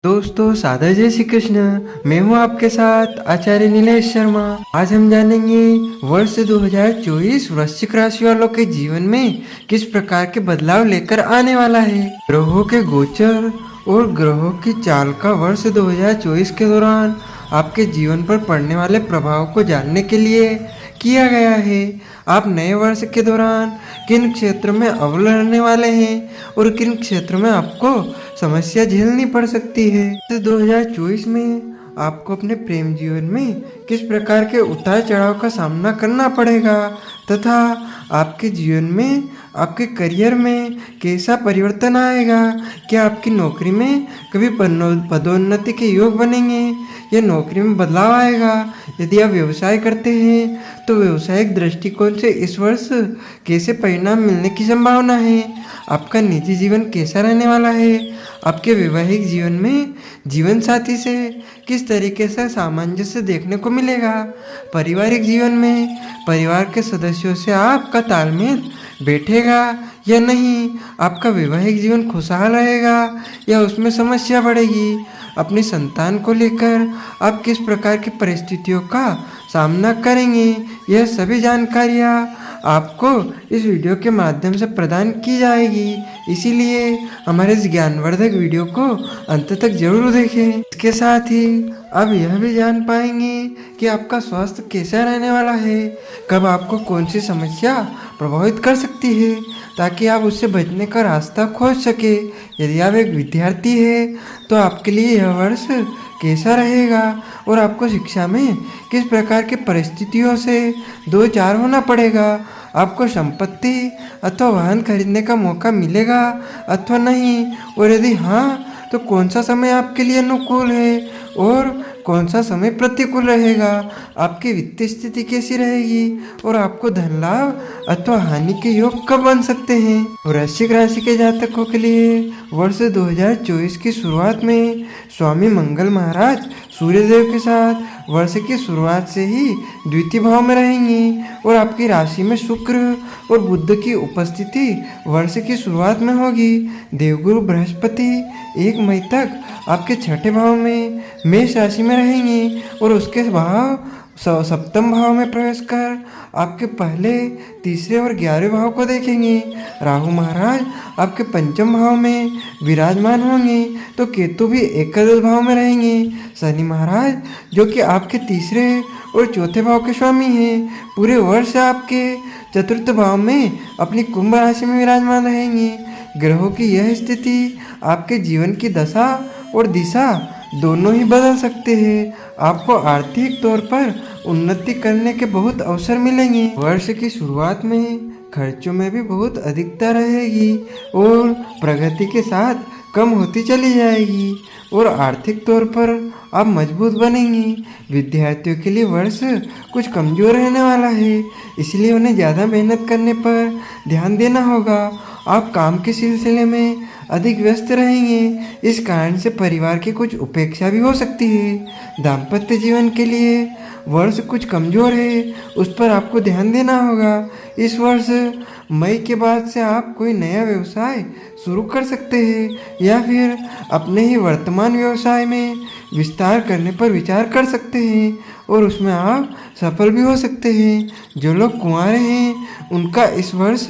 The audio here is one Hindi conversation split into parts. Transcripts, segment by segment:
दोस्तों सादर जय श्री कृष्ण। मैं हूं आपके साथ आचार्य नीलेश शर्मा। आज हम जानेंगे वर्ष 2024 वृश्चिक राशि वालों के जीवन में किस प्रकार के बदलाव लेकर आने वाला है। ग्रहों के गोचर और ग्रहों की चाल का वर्ष 2024 के दौरान आपके जीवन पर पड़ने वाले प्रभाव को जानने के लिए किया गया है। आप नए वर्ष के दौरान किन क्षेत्रों में अव्वल रहने वाले हैं और किन क्षेत्रों में आपको समस्या झेलनी पड़ सकती है। 2024 में आपको अपने प्रेम जीवन में किस प्रकार के उतार चढ़ाव का सामना करना पड़ेगा तथा आपके जीवन में आपके करियर में कैसा परिवर्तन आएगा। क्या आपकी नौकरी में कभी पदोन्नति के योग बनेंगे या नौकरी में बदलाव आएगा। यदि आप व्यवसाय करते हैं तो व्यवसायिक दृष्टिकोण से इस वर्ष कैसे परिणाम मिलने की संभावना है। आपका निजी जीवन कैसा रहने वाला है। आपके वैवाहिक जीवन में जीवन साथी से किस तरीके से सामंजस्य देखने को मिलेगा। पारिवारिक जीवन में परिवार के सदस्यों से आपका तालमेल बैठेगा या नहीं। आपका वैवाहिक जीवन खुशहाल रहेगा या उसमें समस्या बढ़ेगी। अपनी संतान को लेकर आप किस प्रकार की परिस्थितियों का सामना करेंगे। यह सभी जानकारियाँ आपको इस वीडियो के माध्यम से प्रदान की जाएगी, इसीलिए हमारे इस ज्ञानवर्धक वीडियो को अंत तक जरूर देखें। इसके साथ ही आप यह भी जान पाएंगे कि आपका स्वास्थ्य कैसा रहने वाला है, कब आपको कौन सी समस्या प्रभावित कर सकती है, ताकि आप उससे बचने का रास्ता खोज सके। यदि आप एक विद्यार्थी हैं तो आपके लिए यह वर्ष कैसा रहेगा और आपको शिक्षा में किस प्रकार की परिस्थितियों से दो चार होना पड़ेगा। आपको संपत्ति अथवा वाहन खरीदने का मौका मिलेगा अथवा नहीं, और यदि हाँ तो कौन सा समय आपके लिए अनुकूल है और कौन सा समय प्रतिकूल रहेगा। आपकी वित्तीय स्थिति कैसी रहेगी और आपको धन लाभ अथवा हानि के योग कब बन सकते हैं। वृश्चिक राशि के जातकों के लिए वर्ष 2024 की शुरुआत में स्वामी मंगल महाराज सूर्यदेव के साथ वर्ष की शुरुआत से ही द्वितीय भाव में रहेंगे और आपकी राशि में शुक्र और बुध की उपस्थिति वर्ष की शुरुआत में होगी। देवगुरु बृहस्पति 1 मई तक आपके छठे भाव में मेष राशि में रहेंगे और उसके भाव सप्तम भाव में प्रवेश कर आपके पहले, तीसरे और 11वें भाव को देखेंगे। राहु महाराज आपके पंचम भाव में विराजमान होंगे तो केतु भी एकादश भाव में रहेंगे। शनि महाराज जो कि आपके तीसरे और चौथे भाव के स्वामी हैं, पूरे वर्ष आपके चतुर्थ भाव में अपनी कुंभ राशि में विराजमान रहेंगे। ग्रहों की यह स्थिति आपके जीवन की दशा और दिशा दोनों ही बदल सकते हैं। आपको आर्थिक तौर पर उन्नति करने के बहुत अवसर मिलेंगे। वर्ष की शुरुआत में खर्चों में भी बहुत अधिकता रहेगी और प्रगति के साथ कम होती चली जाएगी और आर्थिक तौर पर आप मजबूत बनेंगी। विद्यार्थियों के लिए वर्ष कुछ कमज़ोर रहने वाला है, इसलिए उन्हें ज़्यादा मेहनत करने पर ध्यान देना होगा। आप काम के सिलसिले में अधिक व्यस्त रहेंगे, इस कारण से परिवार की कुछ उपेक्षा भी हो सकती है। दाम्पत्य जीवन के लिए वर्ष कुछ कमज़ोर है, उस पर आपको ध्यान देना होगा। इस वर्ष मई के बाद से आप कोई नया व्यवसाय शुरू कर सकते हैं या फिर अपने ही वर्तमान व्यवसाय में विस्तार करने पर विचार कर सकते हैं और उसमें आप सफल भी हो सकते हैं। जो लोग कुंवारे हैं उनका इस वर्ष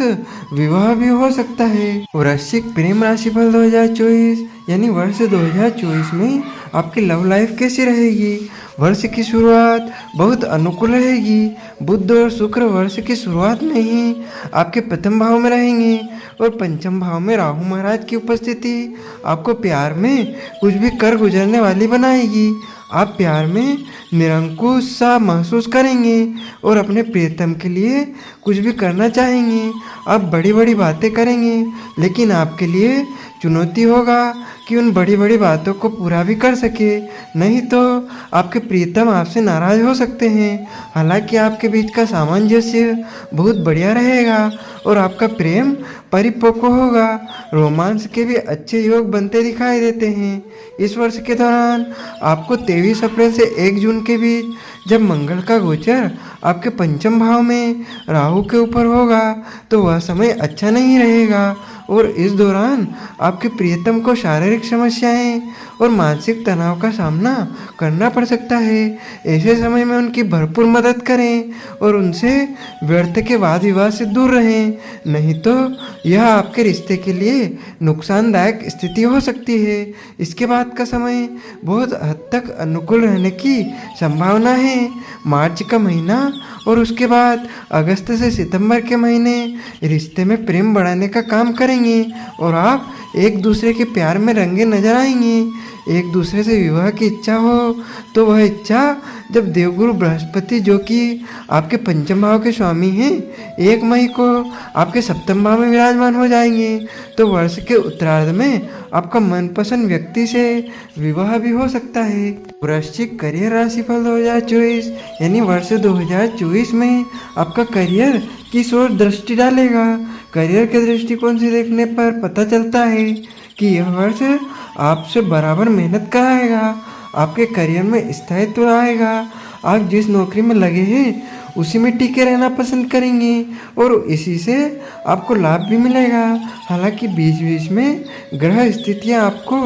विवाह भी हो सकता है। वृश्चिक प्रेम राशिफल 2024 यानी वर्ष 2024 में आपकी लव लाइफ कैसी रहेगी। वर्ष की शुरुआत बहुत अनुकूल रहेगी। बुध और शुक्र वर्ष की शुरुआत में ही आपके प्रथम भाव में रहेंगे और पंचम भाव में राहु महाराज की उपस्थिति आपको प्यार में कुछ भी कर गुजरने वाली बनाएगी। आप प्यार में निरंकुश सा महसूस करेंगे और अपने प्रियतम के लिए कुछ भी करना चाहेंगे। आप बड़ी बड़ी बातें करेंगे, लेकिन आपके लिए चुनौती होगा कि उन बड़ी बड़ी बातों को पूरा भी कर सके, नहीं तो आपके प्रियतम आपसे नाराज हो सकते हैं। हालांकि आपके बीच का सामंजस्य बहुत बढ़िया रहेगा और आपका प्रेम परिपक्व होगा। रोमांस के भी अच्छे योग बनते दिखाई देते हैं। इस वर्ष के दौरान आपको 23 अप्रैल से 1 जून के बीच जब मंगल का गोचर आपके पंचम भाव में राहु के ऊपर होगा तो वह समय अच्छा नहीं रहेगा और इस दौरान आपके प्रियतम को शारीरिक समस्याएं और मानसिक तनाव का सामना करना पड़ सकता है। ऐसे समय में उनकी भरपूर मदद करें और उनसे व्यर्थ के वाद विवाद से दूर रहें, नहीं तो यह आपके रिश्ते के लिए नुकसानदायक स्थिति हो सकती है। इसके बाद का समय बहुत हद तक अनुकूल रहने की संभावना है। मार्च का महीना और उसके बाद अगस्त से सितंबर के महीने रिश्ते में प्रेम बढ़ाने का काम करेंगे और आप एक दूसरे के प्यार में रंगे नजर आएंगे। एक दूसरे से विवाह की इच्छा हो तो वह इच्छा जब देवगुरु बृहस्पति, जो कि आपके पंचम भाव के स्वामी हैं, 1 मई को आपके सप्तम भाव में विराजमान हो जाएंगे तो वर्ष के उत्तरार्ध में आपका मनपसंद व्यक्ति से विवाह भी हो सकता है। वृश्चिक करियर राशिफल 2024 यानी वर्ष 2024 में आपका करियर किस ओर दृष्टि डालेगा। करियर के दृष्टिकोण से देखने पर पता चलता है कि यह वर्ष आपसे बराबर मेहनत कराएगा, आपके करियर में स्थायित्व आएगा। आप जिस नौकरी में लगे हैं उसी में टिके रहना पसंद करेंगे और इसी से आपको लाभ भी मिलेगा। हालांकि बीच बीच में ग्रह स्थितियां आपको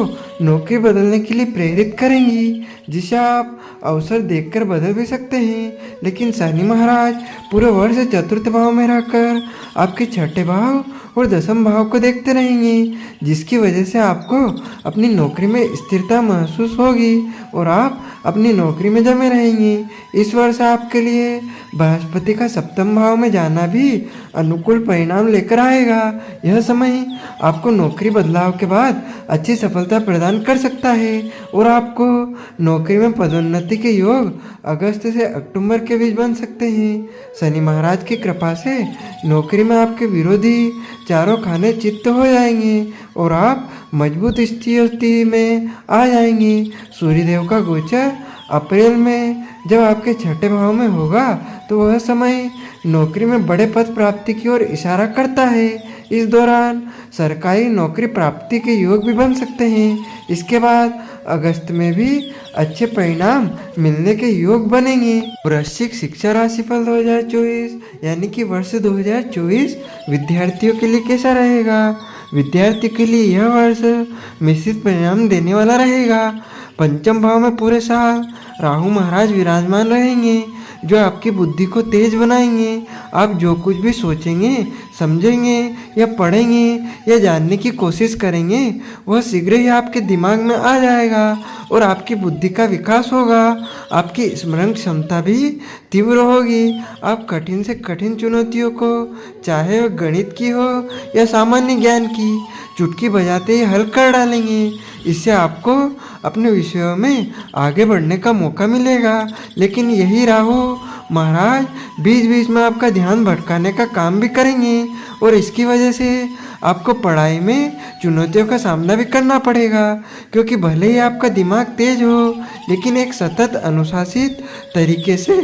नौकरी बदलने के लिए प्रेरित करेंगी, जिसे आप अवसर देखकर बदल भी सकते हैं। लेकिन शनि महाराज पूरे वर्ष चतुर्थ भाव में रहकर आपके छठे भाव और दसम भाव को देखते रहेंगे, जिसकी वजह से आपको अपनी नौकरी में स्थिरता महसूस होगी और आप अपनी नौकरी में जमे रहेंगे। इस वर्ष आपके लिए बृहस्पति का सप्तम भाव में जाना भी अनुकूल परिणाम लेकर आएगा। यह समय आपको नौकरी बदलाव के बाद अच्छी सफलता प्रदान कर सकता है और आपको नौकरी में पदोन्नति के योग अगस्त से अक्टूबर के बीच बन सकते हैं। शनि महाराज की कृपा से नौकरी में आपके विरोधी चारों खाने चित्त हो जाएंगे और आप मजबूत स्थिति में आ जाएंगे। सूर्यदेव का गोचर अप्रैल में जब आपके छठे भाव में होगा तो वह समय नौकरी में बड़े पद प्राप्ति की ओर इशारा करता है। इस दौरान सरकारी नौकरी प्राप्ति के योग भी बन सकते हैं। इसके बाद अगस्त में भी अच्छे परिणाम मिलने के योग बनेंगे। वृश्चिक शिक्षा राशिफल 2024 यानी कि वर्ष 2024 विद्यार्थियों के लिए कैसा रहेगा। विद्यार्थी के लिए यह वर्ष मिश्रित परिणाम देने वाला रहेगा। पंचम भाव में पूरे साल राहु महाराज विराजमान रहेंगे, जो आपकी बुद्धि को तेज बनाएंगे। आप जो कुछ भी सोचेंगे, समझेंगे या पढ़ेंगे या जानने की कोशिश करेंगे वह शीघ्र ही आपके दिमाग में आ जाएगा और आपकी बुद्धि का विकास होगा। आपकी स्मरण क्षमता भी तीव्र होगी। आप कठिन से कठिन चुनौतियों को, चाहे वह गणित की हो या सामान्य ज्ञान की, चुटकी बजाते ही हल कर डालेंगे। इससे आपको अपने विषयों में आगे बढ़ने का मौका मिलेगा। लेकिन यही राहु महाराज बीच बीच में आपका ध्यान भटकाने का काम भी करेंगे और इसकी वजह से आपको पढ़ाई में चुनौतियों का सामना भी करना पड़ेगा, क्योंकि भले ही आपका दिमाग तेज हो लेकिन एक सतत अनुशासित तरीके से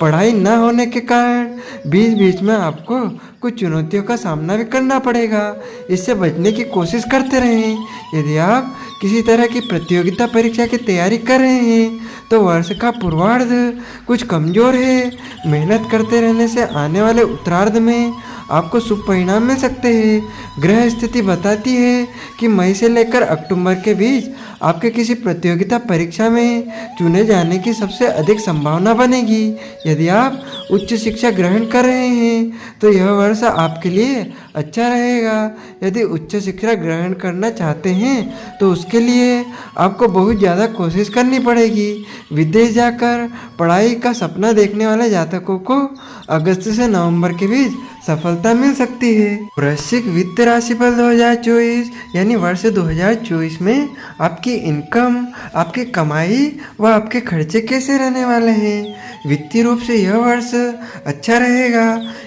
पढ़ाई न होने के कारण बीच बीच में आपको कुछ चुनौतियों का सामना भी करना पड़ेगा। इससे बचने की कोशिश करते रहें। यदि आप किसी तरह की प्रतियोगिता परीक्षा की तैयारी कर रहे हैं तो वर्ष का पूर्वार्ध कुछ कमजोर है। मेहनत करते रहने से आने वाले उत्तरार्ध में आपको शुभ परिणाम मिल सकते हैं। ग्रह स्थिति बताती है कि मई से लेकर अक्टूबर के बीच आपके किसी प्रतियोगिता परीक्षा में चुने जाने की सबसे अधिक संभावना बनेगी। यदि आप उच्च शिक्षा ग्रहण कर रहे हैं तो यह वर्ष आपके लिए अच्छा रहेगा। यदि उच्च शिक्षा ग्रहण करना चाहते हैं तो उसके लिए आपको बहुत ज़्यादा कोशिश करनी पड़ेगी। विदेश जाकर पढ़ाई का सपना देखने वाले जातकों को अगस्त से नवंबर के बीच सफलता मिल सकती है। वृश्चिक वित्त राशिफल 2024 यानी वर्ष 2024 में आपकी इनकम, आपकी कमाई व आपके खर्चे कैसे रहने वाले हैं। वित्तीय रूप से यह वर्ष अच्छा रहेगा।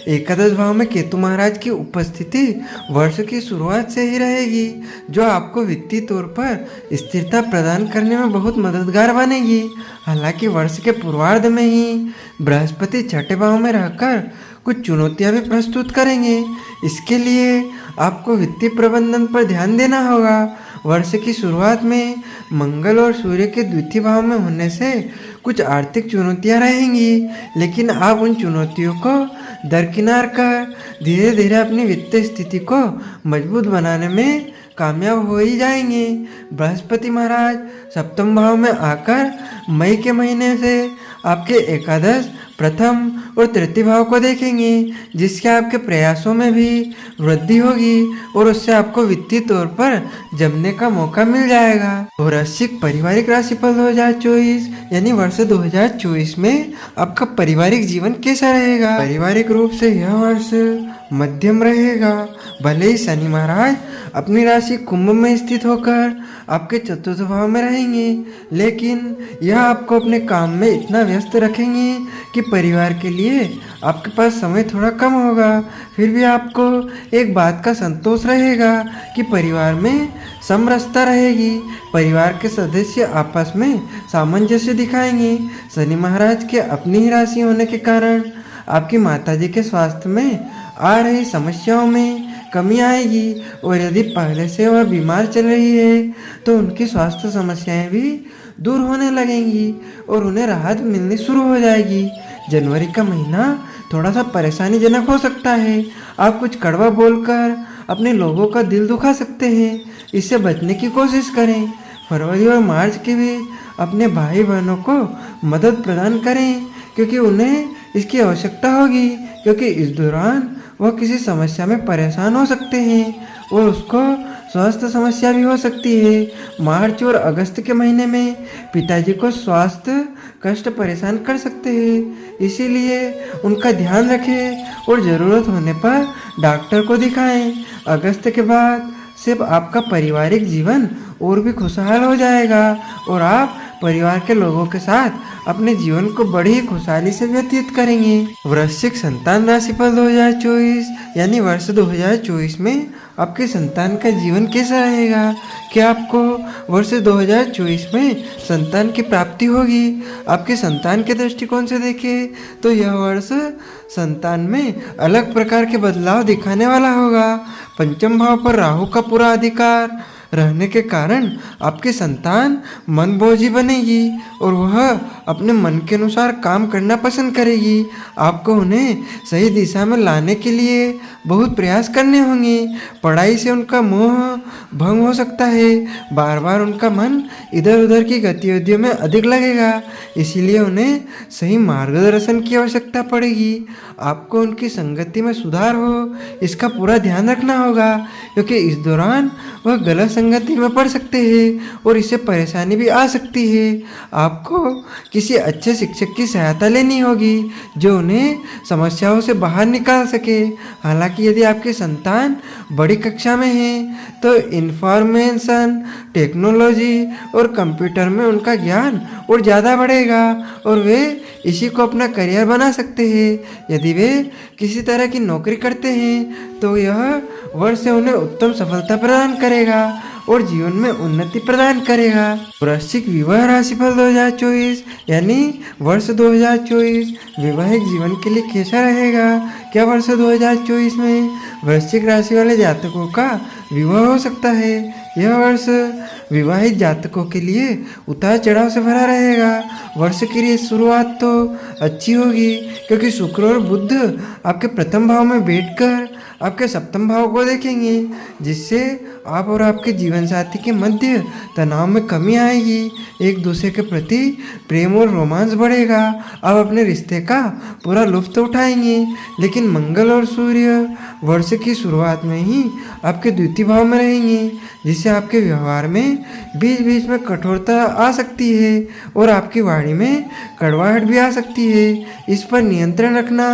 एकादश भाव में केतु महाराज की उपस्थिति वर्ष की शुरुआत से ही रहेगी, जो आपको वित्तीय तौर पर स्थिरता प्रदान करने में बहुत मददगार बनेगी। हालांकि वर्ष के पूर्वार्ध में ही बृहस्पति छठे भाव में रहकर कुछ चुनौतियां भी प्रस्तुत करेंगे। इसके लिए आपको वित्तीय प्रबंधन पर ध्यान देना होगा। वर्ष की शुरुआत में मंगल और सूर्य के द्वितीय भाव में होने से कुछ आर्थिक चुनौतियां रहेंगी, लेकिन आप उन चुनौतियों को दरकिनार कर धीरे धीरे अपनी वित्तीय स्थिति को मजबूत बनाने में कामयाब हो ही जाएंगे। बृहस्पति महाराज सप्तम भाव में आकर मई के महीने से आपके एकादश, प्रथम और तृतीय भाव को देखेंगे, जिससे आपके प्रयासों में भी वृद्धि होगी और उससे आपको वित्तीय तौर पर जमने का मौका मिल जाएगा। और वृश्चिक पारिवारिक राशिफल 2024 यानी वर्ष 2024 में आपका पारिवारिक जीवन कैसा रहेगा। पारिवारिक रूप से यह वर्ष मध्यम रहेगा। भले ही शनि महाराज अपनी राशि कुंभ में स्थित होकर आपके चतुर्थ भाव में रहेंगे, लेकिन यह आपको अपने काम में इतना व्यस्त रखेंगे कि परिवार के लिए आपके पास समय थोड़ा कम होगा। फिर भी आपको एक बात का संतोष रहेगा कि परिवार में समरसता रहेगी। परिवार के सदस्य आपस में सामंजस्य दिखाएंगे। शनि महाराज के अपनी ही राशि होने के कारण आपकी माताजी के स्वास्थ्य में आ रही समस्याओं में कमी आएगी, और यदि पहले से वह बीमार चल रही है तो उनकी स्वास्थ्य समस्याएं भी दूर होने लगेंगी और उन्हें राहत मिलनी शुरू हो जाएगी। जनवरी का महीना थोड़ा सा परेशानीजनक हो सकता है। आप कुछ कड़वा बोलकर अपने लोगों का दिल दुखा सकते हैं, इससे बचने की कोशिश करें। फरवरी और मार्च के बीच अपने भाई बहनों को मदद प्रदान करें, क्योंकि उन्हें इसकी आवश्यकता होगी, क्योंकि इस दौरान वह किसी समस्या में परेशान हो सकते हैं और उसको स्वास्थ्य समस्या भी हो सकती है। मार्च और अगस्त के महीने में पिताजी को स्वास्थ्य कष्ट परेशान कर सकते हैं, इसीलिए उनका ध्यान रखें और ज़रूरत होने पर डॉक्टर को दिखाएं। अगस्त के बाद सिर्फ आपका पारिवारिक जीवन और भी खुशहाल हो जाएगा और आप परिवार के लोगों के साथ अपने जीवन को बड़ी ही खुशहाली से व्यतीत करेंगे। वृश्चिक संतान राशिफल 2024 यानी वर्ष 2024 में आपके संतान का जीवन कैसा रहेगा। क्या आपको वर्ष 2024 में संतान की प्राप्ति होगी। आपके संतान के दृष्टिकोण से देखें तो यह वर्ष संतान में अलग प्रकार के बदलाव दिखाने वाला होगा। पंचम भाव पर राहु का पूरा अधिकार रहने के कारण आपकी संतान मनभोजी बनेगी और वह अपने मन के अनुसार काम करना पसंद करेगी। आपको उन्हें सही दिशा में लाने के लिए बहुत प्रयास करने होंगे। पढ़ाई से उनका मोह भंग हो सकता है। बार बार उनका मन इधर उधर की गतिविधियों में अधिक लगेगा, इसीलिए उन्हें सही मार्गदर्शन की आवश्यकता पड़ेगी। आपको उनकी संगति में सुधार हो, इसका पूरा ध्यान रखना होगा, क्योंकि इस दौरान वह गलत संगति में पड़ सकते हैं और इससे परेशानी भी आ सकती है। आपको किसी अच्छे शिक्षक की सहायता लेनी होगी जो उन्हें समस्याओं से बाहर निकाल सके। हालांकि यदि आपकी संतान बड़ी कक्षा में है तो इंफॉर्मेशन टेक्नोलॉजी और कंप्यूटर में उनका ज्ञान और ज़्यादा बढ़ेगा और वे इसी को अपना करियर बना सकते हैं। यदि वे किसी तरह की नौकरी करते हैं तो यह वर्ष उन्हें उत्तम सफलता प्रदान करेगा और जीवन में उन्नति प्रदान करेगा। वृश्चिक विवाह राशिफल 2024 यानी वर्ष 2024 वैवाहिक जीवन के लिए कैसा रहेगा। क्या वर्ष 2024 में वृश्चिक राशि वाले जातकों का विवाह हो सकता है। यह वर्ष विवाहित जातकों के लिए उतार चढ़ाव से भरा रहेगा। वर्ष की ये शुरुआत तो अच्छी होगी, क्योंकि शुक्र और बुध आपके प्रथम भाव में बैठकर आपके सप्तम भाव को देखेंगे, जिससे आप और आपके जीवन साथी के मध्य तनाव में कमी आएगी। एक दूसरे के प्रति प्रेम और रोमांस बढ़ेगा। आप अपने रिश्ते का पूरा लुत्फ उठाएंगे। लेकिन मंगल और सूर्य वर्ष की शुरुआत में ही आपके द्वितीय भाव में रहेंगे, जिससे आपके व्यवहार में बीच बीच में कठोरता आ सकती है और आपकी वाणी में कड़वाहट भी आ सकती है। इस पर नियंत्रण रखना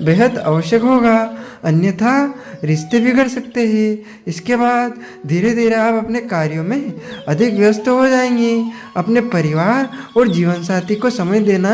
बेहद आवश्यक होगा, अन्यथा रिश्ते बिगड़ सकते हैं। इसके बाद धीरे धीरे आप अपने कार्यों में अधिक व्यस्त हो जाएंगे। अपने परिवार और जीवन साथी को समय देना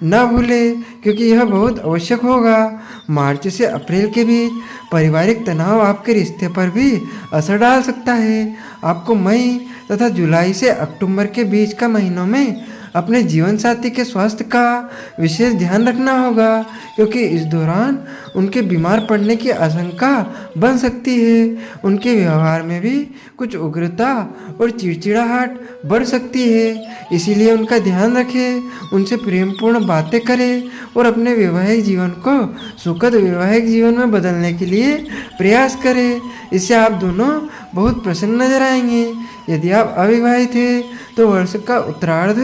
न भूलें, क्योंकि यह बहुत आवश्यक होगा। मार्च से अप्रैल के बीच पारिवारिक तनाव आपके रिश्ते पर भी असर डाल सकता है। आपको मई तथा जुलाई से अक्टूबर के बीच का महीनों में अपने जीवन साथी के स्वास्थ्य का विशेष ध्यान रखना होगा, क्योंकि इस दौरान उनके बीमार पड़ने की आशंका बन सकती है। उनके व्यवहार में भी कुछ उग्रता और चिड़चिड़ाहट बढ़ सकती है, इसीलिए उनका ध्यान रखें, उनसे प्रेमपूर्ण बातें करें और अपने वैवाहिक जीवन को सुखद वैवाहिक जीवन में बदलने के लिए प्रयास करें। इससे आप दोनों बहुत प्रसन्न नजर आएंगे। यदि आप अविवाहित हैं तो वर्ष का उत्तरार्ध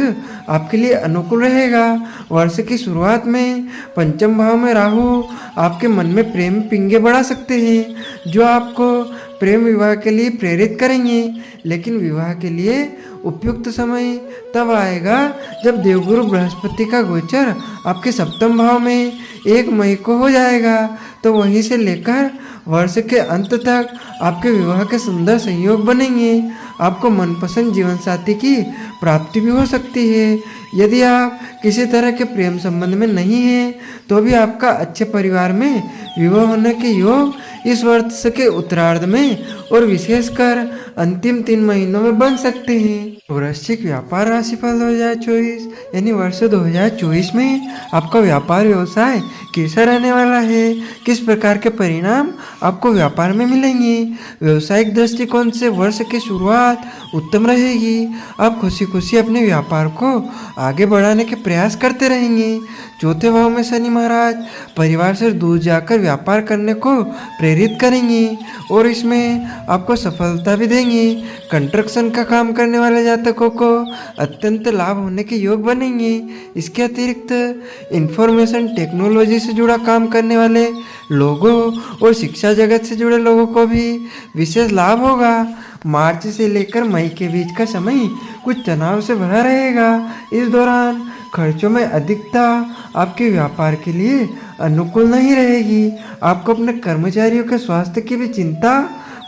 आपके लिए अनुकूल रहेगा। वर्ष की शुरुआत में पंचम भाव में राहु आपके मन में प्रेम पिंगे बढ़ा सकते हैं, जो आपको प्रेम विवाह के लिए प्रेरित करेंगे। लेकिन विवाह के लिए उपयुक्त समय तब आएगा जब देवगुरु बृहस्पति का गोचर आपके सप्तम भाव में 1 मई को हो जाएगा। तो वहीं से लेकर वर्ष के अंत तक आपके विवाह के सुंदर संयोग बनेंगे। आपको मनपसंद जीवन साथी की प्राप्ति भी हो सकती है। यदि आप किसी तरह के प्रेम संबंध में नहीं हैं तो भी आपका अच्छे परिवार में विवाह होने के योग इस वर्ष के उत्तरार्ध में और विशेषकर अंतिम 3 महीनों में बन सकते हैं। वृश्चिक व्यापार राशिफल 2024 यानी वर्ष 2024 में आपका व्यापार व्यवसाय कैसा रहने वाला है, किस प्रकार के परिणाम आपको व्यापार में मिलेंगे। व्यवसायिक दृष्टिकोण से वर्ष की शुरुआत उत्तम रहेगी। आप खुशी खुशी अपने व्यापार को आगे बढ़ाने के प्रयास करते रहेंगे। चौथे भाव में शनि महाराज परिवार से दूर जाकर व्यापार करने को प्रेरित करेंगे और इसमें आपको सफलता भी देंगे। कंस्ट्रक्शन का काम करने वाले जातकों को अत्यंत लाभ होने के योग बनेंगे। इसके अतिरिक्त इंफॉर्मेशन टेक्नोलॉजी से जुड़ा काम करने वाले लोगों और शिक्षा जगत से जुड़े लोगों को भी विशेष लाभ होगा। मार्च से लेकर मई के बीच का समय कुछ तनाव से भरा रहेगा। इस दौरान खर्चों में अधिकता आपके व्यापार के लिए अनुकूल नहीं रहेगी। आपको अपने कर्मचारियों के स्वास्थ्य की भी चिंता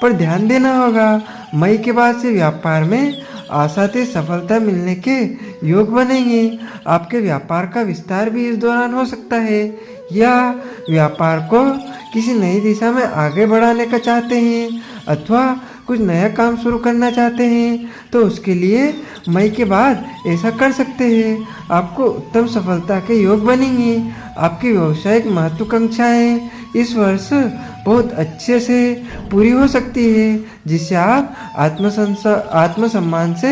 पर ध्यान देना होगा। मई के बाद से व्यापार में आशातीत सफलता मिलने के योग बनेंगे। आपके व्यापार का विस्तार भी इस दौरान हो सकता है, या व्यापार को किसी नई दिशा में आगे बढ़ाने का चाहते हैं अथवा कुछ नया काम शुरू करना चाहते हैं तो उसके लिए मई के बाद ऐसा कर सकते हैं। आपको उत्तम सफलता के योग बनेंगे। आपकी व्यावसायिक महत्वाकांक्षाएं इस वर्ष बहुत अच्छे से पूरी हो सकती है, जिससे आप आत्मसम्मान से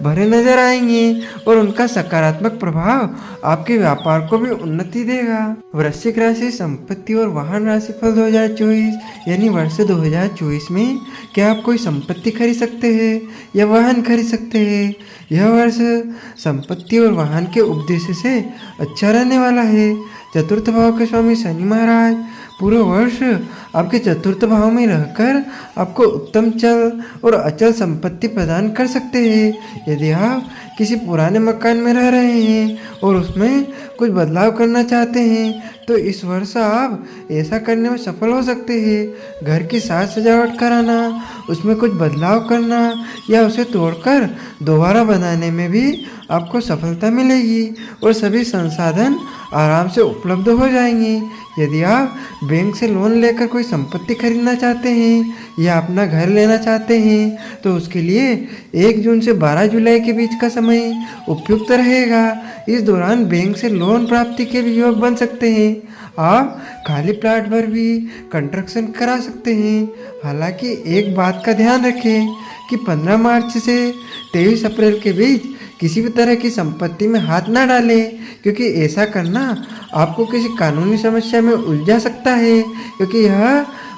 भरे नजर आएंगे और उनका सकारात्मक प्रभाव आपके व्यापार को भी उन्नति देगा। वृश्चिक राशि संपत्ति और वाहन राशिफल 2024 यानी वर्ष 2024 में क्या आप कोई संपत्ति खरीद सकते हैं या वाहन खरीद सकते हैं। यह वर्ष संपत्ति और वाहन के उपदेश से अच्छा रहने वाला है। चतुर्थ भाव के स्वामी शनि महाराज पूरे वर्ष आपके चतुर्थ भाव में रहकर आपको उत्तम चल और अचल संपत्ति प्रदान कर सकते हैं। यदि आप किसी पुराने मकान में रह रहे हैं और उसमें कुछ बदलाव करना चाहते हैं तो इस वर्ष आप ऐसा करने में सफल हो सकते हैं। घर की साज सजावट कराना, उसमें कुछ बदलाव करना या उसे तोड़कर दोबारा बनाने में भी आपको सफलता मिलेगी और सभी संसाधन आराम से उपलब्ध हो जाएंगे। यदि आप बैंक से लोन लेकर कोई संपत्ति खरीदना चाहते हैं या अपना घर लेना चाहते हैं तो उसके लिए 1 जून से 12 जुलाई के बीच का समय उपयुक्त रहेगा। इस दौरान बैंक से लोन प्राप्ति के भी योग बन सकते हैं। आप खाली प्लाट पर भी कंस्ट्रक्शन करा सकते हैं। हालांकि एक बात का ध्यान रखें कि 15 मार्च से 23 अप्रैल के बीच किसी भी तरह की संपत्ति में हाथ ना डालें, क्योंकि ऐसा करना आपको किसी कानूनी समस्या में उलझा सकता है, क्योंकि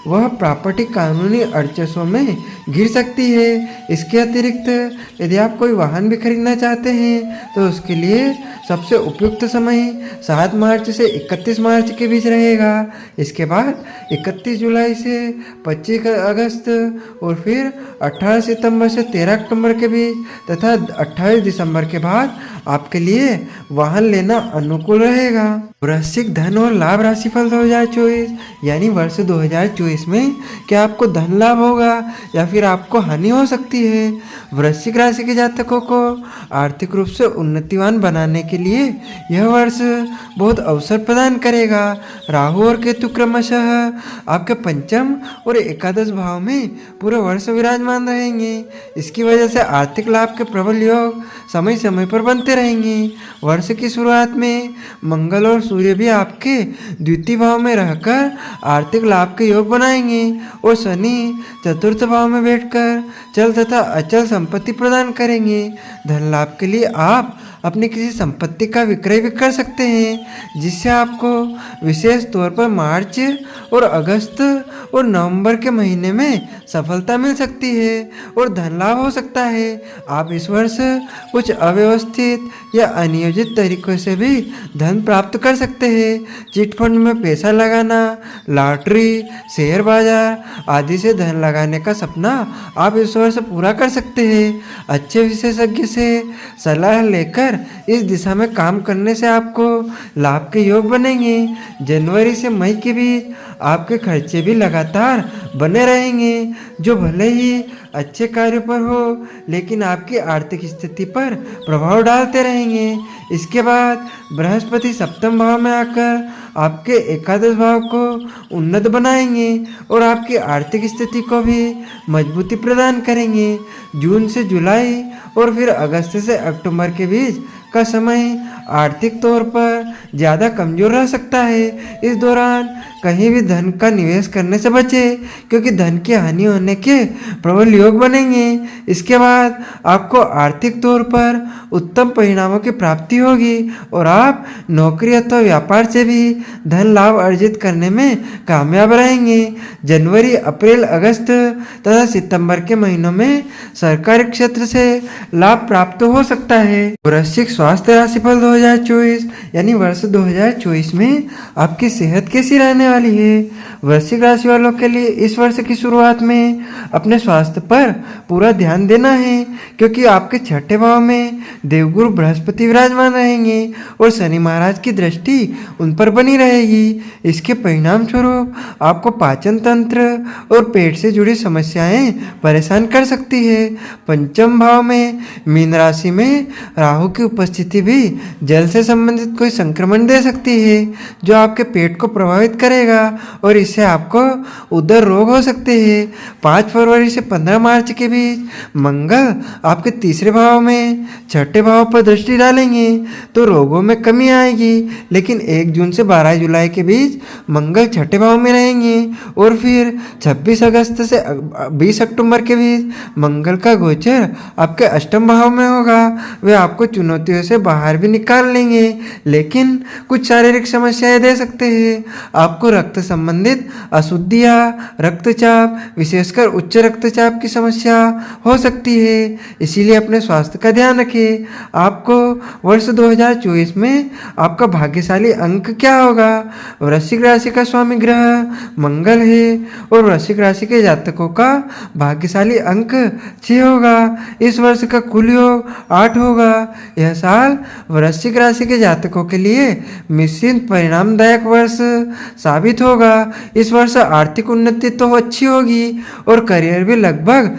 वह प्रॉपर्टी कानूनी अड़चनों में घिर सकती है। इसके अतिरिक्त यदि आप कोई वाहन भी खरीदना चाहते हैं तो उसके लिए सबसे उपयुक्त समय 7 मार्च से 31 मार्च के बीच रहेगा। इसके बाद 31 जुलाई से 25 अगस्त और फिर 18 सितंबर से 13 अक्टूबर के बीच तथा 28 दिसंबर के बाद आपके लिए वाहन लेना अनुकूल रहेगा। वृश्चिक धन और लाभ राशिफल 2024 यानी वर्ष 2024 में क्या आपको धन लाभ होगा या फिर आपको हानि हो सकती है। वृश्चिक राशि के जातकों को आर्थिक रूप से उन्नतिवान बनाने के लिए यह वर्ष बहुत अवसर प्रदान करेगा। राहु और केतु क्रमशः आपके पंचम और एकादश भाव में पूरे वर्ष विराजमान रहेंगे। इसकी वजह से आर्थिक लाभ के प्रबल योग समय समय पर बनते रहेंगे। वर्ष की शुरुआत में मंगल और सूर्य भी आपके द्वितीय भाव में रहकर आर्थिक लाभ के योग बनाएंगे और शनि चतुर्थ भाव में बैठकर चल तथा अचल संपत्ति प्रदान करेंगे। धन लाभ के लिए आप अपनी किसी संपत्ति का विक्रय भी कर सकते हैं, जिससे आपको विशेष तौर पर मार्च और अगस्त और नवंबर के महीने में सफलता मिल सकती है और धन लाभ हो सकता है। आप इस वर्ष कुछ अव्यवस्थित या अनियोजित तरीकों से भी धन प्राप्त कर सकते हैं। चिट फंड में पैसा लगाना, लॉटरी, शेयर बाजार आदि से धन लगाने का सपना आप इस वर्ष पूरा कर सकते हैं। अच्छे विशेषज्ञ से सलाह लेकर इस दिशा में काम करने से आपको लाभ के योग बनेंगे। जनवरी से मई के बीच आपके खर्चे भी लगातार बने रहेंगे, जो भले ही अच्छे कार्य पर हो लेकिन आपकी आर्थिक स्थिति पर प्रभाव डालते रहेंगे। इसके बाद बृहस्पति सप्तम भाव में आकर आपके एकादश भाव को उन्नत बनाएंगे और आपकी आर्थिक स्थिति को भी मजबूती प्रदान करेंगे। जून से जुलाई और फिर अगस्त से अक्टूबर के बीच का समय आर्थिक तौर पर ज़्यादा कमज़ोर रह सकता है। इस दौरान कहीं भी धन का निवेश करने से बचें, क्योंकि धन की हानि होने के प्रबल योग बनेंगे। इसके बाद आपको आर्थिक तौर पर उत्तम परिणामों की प्राप्ति होगी और आप नौकरी अथवा व्यापार से भी धन लाभ अर्जित करने में कामयाब रहेंगे। जनवरी, अप्रैल, अगस्त तथा सितंबर के महीनों में सरकारी क्षेत्र से लाभ प्राप्त हो सकता है। वृश्चिक स्वास्थ्य राशिफल 2024 यानी वर्ष 2024 में आपकी सेहत कैसी रहने वाली है। वृश्चिक राशि वालों के लिए इस वर्ष की शुरुआत में अपने स्वास्थ्य पर पूरा ध्यान देना है, क्योंकि आपके छठे भाव में देवगुरु बृहस्पति विराजमान रहेंगे और शनि महाराज की दृष्टि उन पर बनी रहेगी। इसके परिणाम स्वरूप आपको पाचन तंत्र और पेट से जुड़ी समस्याएं परेशान कर सकती है। पंचम भाव में मीन राशि में राहु की उपस्थिति भी जल से संबंधित कोई संक्रमण दे सकती है, जो आपके पेट को प्रभावित करेगा और इससे आपको उदर रोग हो सकते हैं। 5 फरवरी से 15 मार्च के बीच मंगल आपके तीसरे भाव में छठे भाव पर दृष्टि डालेंगे तो रोगों में कमी आएगी, लेकिन 1 जून से 12 जुलाई के बीच मंगल छठे भाव में रहेंगे और फिर 26 अगस्त से 20 अक्टूबर के बीच मंगल का गोचर आपके अष्टम भाव में होगा। वे आपको चुनौतियों से बाहर भी निकाल लेंगे, लेकिन कुछ शारीरिक समस्याएं दे सकते हैं। आपको रक्त संबंधित अशुद्धियाँ, रक्तचाप, विशेषकर उच्च रक्तचाप की समस्या हो सकती है, इसीलिए अपने स्वास्थ्य का ध्यान रखें। आपको वर्ष 2024 में आपका भाग्यशाली अंक क्या होगा। वृश्चिक राशि का स्वामी ग्रह मंगल है और वृश्चिक राशि के जातकों का भाग्यशाली अंक 6 होगा। इस वर्ष का कुल योग 8 होगा। यह साल वृश्चिक राशि के जातकों के लिए निश्चित परिणामदायक वर्ष साबित होगा। इस वर्ष आर्थिक उन्नति तो अच्छी होगी और करियर भी लगभग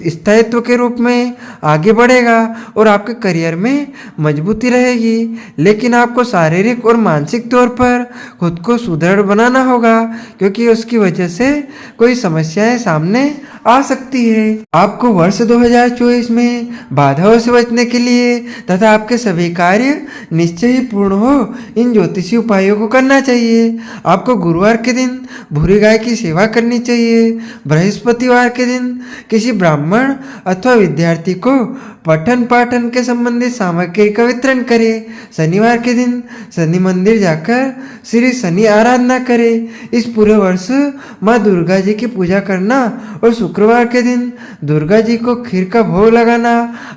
स्थायित्व के रूप में आगे बढ़ेगा और आपके करियर में मजबूती रहेगी, लेकिन आपको शारीरिक और मानसिक तौर पर खुद को सुदृढ़ बनाना होगा, क्योंकि उसकी वजह से कोई समस्याएं सामने आ सकती है। आपको वर्ष 2024 में बाधाओं से बचने के लिए तथा आपके सभी कार्य निश्चय ही पूर्ण हो, इन ज्योतिषी उपायों को करना चाहिए। आपको गुरुवार के दिन भूरी गाय की सेवा करनी चाहिए। बृहस्पतिवार के दिन किसी ब्राह्मण अथवा विद्यार्थी को पठन पाठन के संबंधित सामग्री का वितरण करें। शनिवार के दिन शनि मंदिर जाकर श्री शनि आराधना करें। इस पूरे वर्ष माँ दुर्गा जी की पूजा करना और शुक्रवार के दिन दुर्गा जी को खीर का भोग लगाना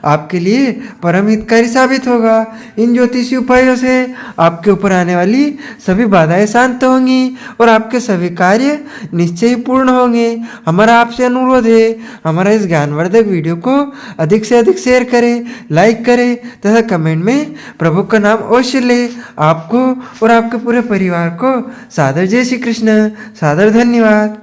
आपके लिए परम हितकारी साबित होगा। इन ज्योतिषी उपायों से आपके ऊपर आने वाली सभी बाधाएं शांत होंगी और आपके सभी कार्य निश्चय ही पूर्ण होंगे। हमारा आपसे अनुरोध है, हमारा इस ज्ञानवर्धक वीडियो को अधिक से अधिक शेयर करें, लाइक करें तथा कमेंट में प्रभु का नाम अवश्य ले। आपको और आपके पूरे परिवार को सादर जय श्री कृष्ण, सादर धन्यवाद।